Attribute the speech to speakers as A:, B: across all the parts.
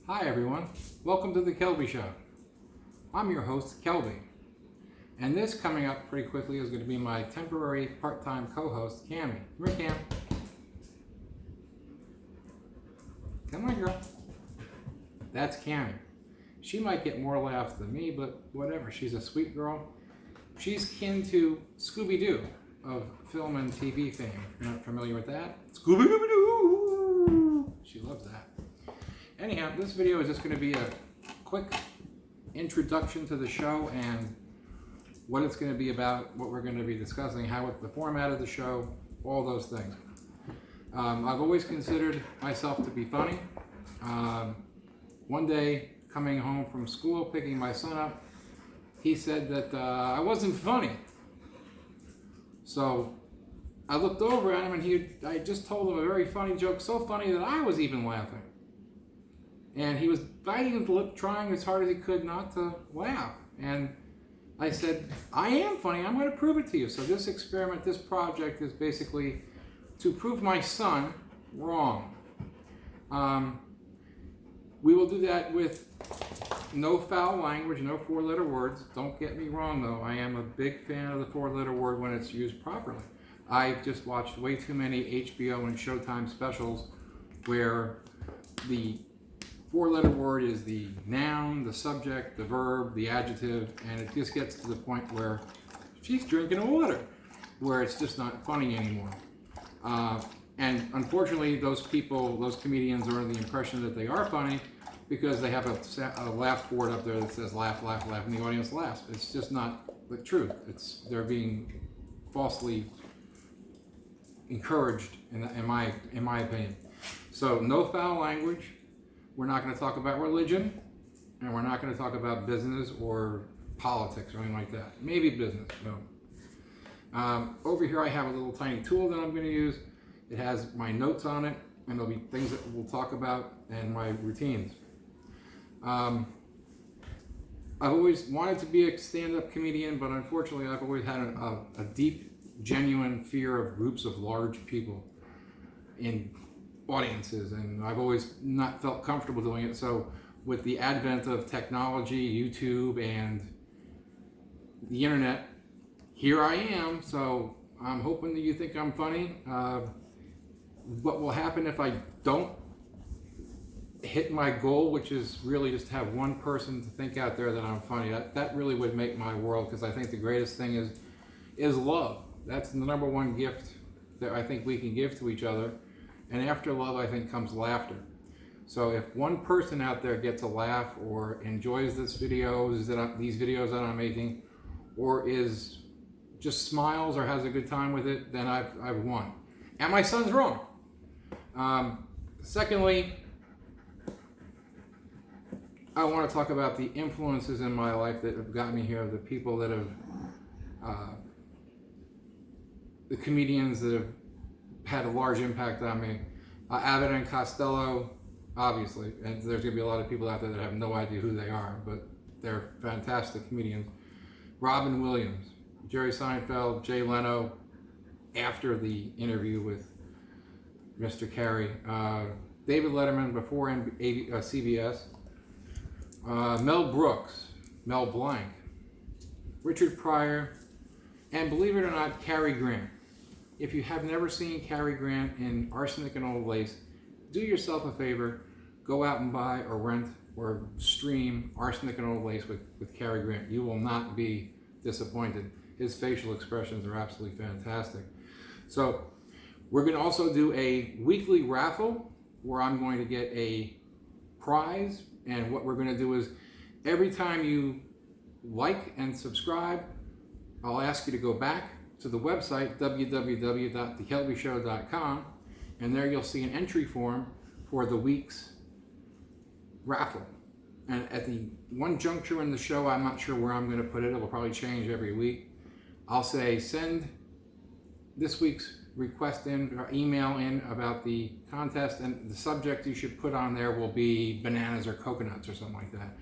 A: Hi everyone, welcome to the Kelby Show. I'm your host, Kelby. And this coming up pretty quickly is going to be my temporary part-time co-host, Cammy. Come here, Cam. Come on, girl. That's Cammy. She might get more laughs than me, but whatever. She's a sweet girl. She's kin to Scooby-Doo of film and TV fame. If you're not familiar with that, Scooby-Doo! She loves that. Anyhow, this video is just going to be a quick introduction to the show and what it's going to be about, what we're going to be discussing, how the format of the show, all those things. I've always considered myself to be funny. One day, coming home from school, picking my son up, he said that I wasn't funny. So I looked over at him and I just told him a very funny joke, so funny that I was even laughing. And he was biting his lip, trying as hard as he could not to laugh. And I said, I am funny, I'm going to prove it to you. So this experiment, this project is basically to prove my son wrong. We will do that with no foul language, no four-letter words. Don't get me wrong, though. I am a big fan of the four-letter word when it's used properly. I've just watched way too many HBO and Showtime specials where the four-letter word is the noun, the subject, the verb, the adjective, and it just gets to the point where she's drinking water, where it's just not funny anymore. And unfortunately, those people, those comedians are under the impression that they are funny because they have a laugh board up there that says laugh, laugh, laugh, and the audience laughs. It's just not the truth. They're being falsely encouraged, in my opinion. So no foul language. We're not going to talk about religion, and we're not going to talk about business or politics or anything like that. Maybe business, no. Over here I have a little tiny tool that I'm going to use. It has my notes on it, and there'll be things that we'll talk about and my routines. I've always wanted to be a stand-up comedian, but unfortunately I've always had a deep, genuine fear of groups of large people in audiences, and I've always not felt comfortable doing it. So with the advent of technology, YouTube, and the internet, here I am. So I'm hoping that you think I'm funny. What will happen if I don't hit my goal, which is really just have one person to think out there that I'm funny, that really would make my world, because I think the greatest thing is love. That's the number one gift that I think we can give to each other. And after love, I think, comes laughter. So if one person out there gets a laugh or enjoys these videos that I'm making, or is just smiles or has a good time with it, then I've won. And my son's wrong. Secondly, I want to talk about the influences in my life that have got me here, the people that have, the comedians that have had a large impact on me. Abbott and Costello, obviously, and there's going to be a lot of people out there that have no idea who they are, but they're fantastic comedians. Robin Williams, Jerry Seinfeld, Jay Leno, after the interview with Mr. Carey, David Letterman before CBS, Mel Brooks, Mel Blanc, Richard Pryor, and believe it or not, Cary Grant. If you have never seen Cary Grant in Arsenic and Old Lace, do yourself a favor, go out and buy or rent or stream Arsenic and Old Lace with Cary Grant. You will not be disappointed. His facial expressions are absolutely fantastic. So we're going to also do a weekly raffle where I'm going to get a prize, and what we're going to do is every time you like and subscribe, I'll ask you to go back to the website www.thekelbyshow.com, and there you'll see an entry form for the week's raffle. And at the one juncture in the show, I'm not sure where I'm going to put it. It will probably change every week. I'll say send this week's request in or email in about the contest, and the subject you should put on there will be bananas or coconuts or something like that.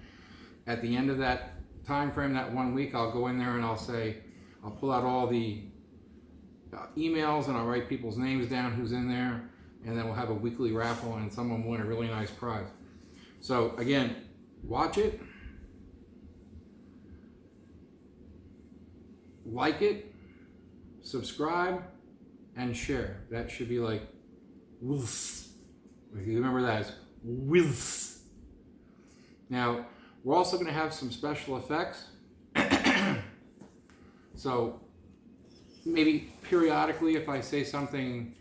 A: At the end of that time frame, that 1 week, I'll go in there and I'll pull out all the emails and I'll write people's names down who's in there, and then we'll have a weekly raffle and someone will win a really nice prize. So again, watch it, like it, subscribe, and share. That should be like woof. If you remember that, it's woof. Now, we're also going to have some special effects. So maybe periodically, if I say something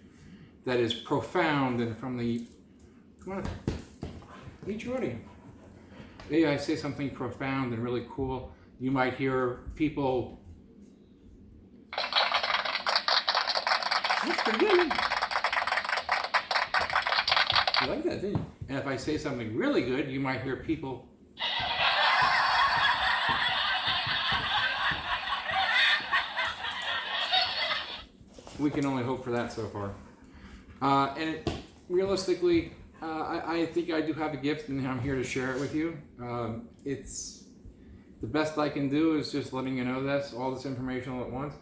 A: that is profound and from the, come on, meet your audience. Maybe I say something profound and really cool, you might hear people, that's pretty good. You like that, didn't you? And if I say something really good, you might hear people. We can only hope for that so far. Realistically, I think I do have a gift, and I'm here to share it with you. It's the best I can do is just letting you know all this information all at once.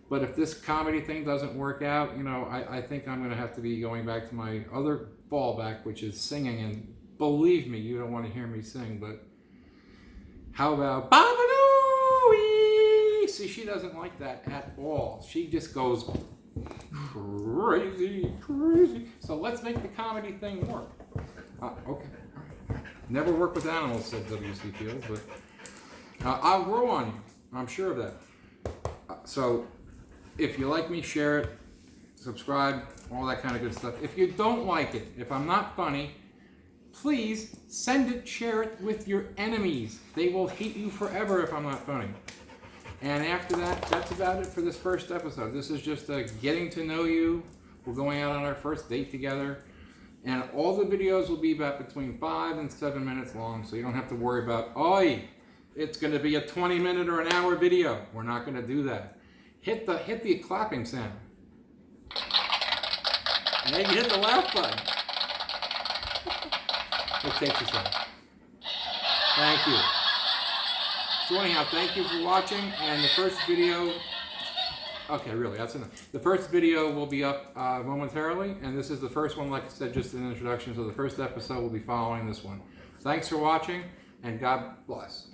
A: But if this comedy thing doesn't work out, you know, I think I'm going to have to be going back to my other fallback, which is singing. And believe me, you don't want to hear me sing, but how about Babaloo? See, she doesn't like that at all. She just goes crazy, crazy. So let's make the comedy thing work. Okay. Never work with animals, said W.C. Fields, but I'll grow on you. I'm sure of that. So if you like me, share it, subscribe, all that kind of good stuff. If you don't like it, if I'm not funny, please send it, share it with your enemies. They will hate you forever if I'm not funny. And after that, that's about it for this first episode. This is just a getting to know you. We're going out on our first date together. And all the videos will be about between 5 and 7 minutes long, so you don't have to worry about, it's going to be a 20-minute or an hour video. We're not going to do that. Hit the clapping sound. And then you hit the laugh button. It takes us out. Thank you. So anyhow, thank you for watching, and the first video, okay, really, that's enough. The first video will be up momentarily, and this is the first one, like I said, just an introduction, so the first episode will be following this one. Thanks for watching, and God bless.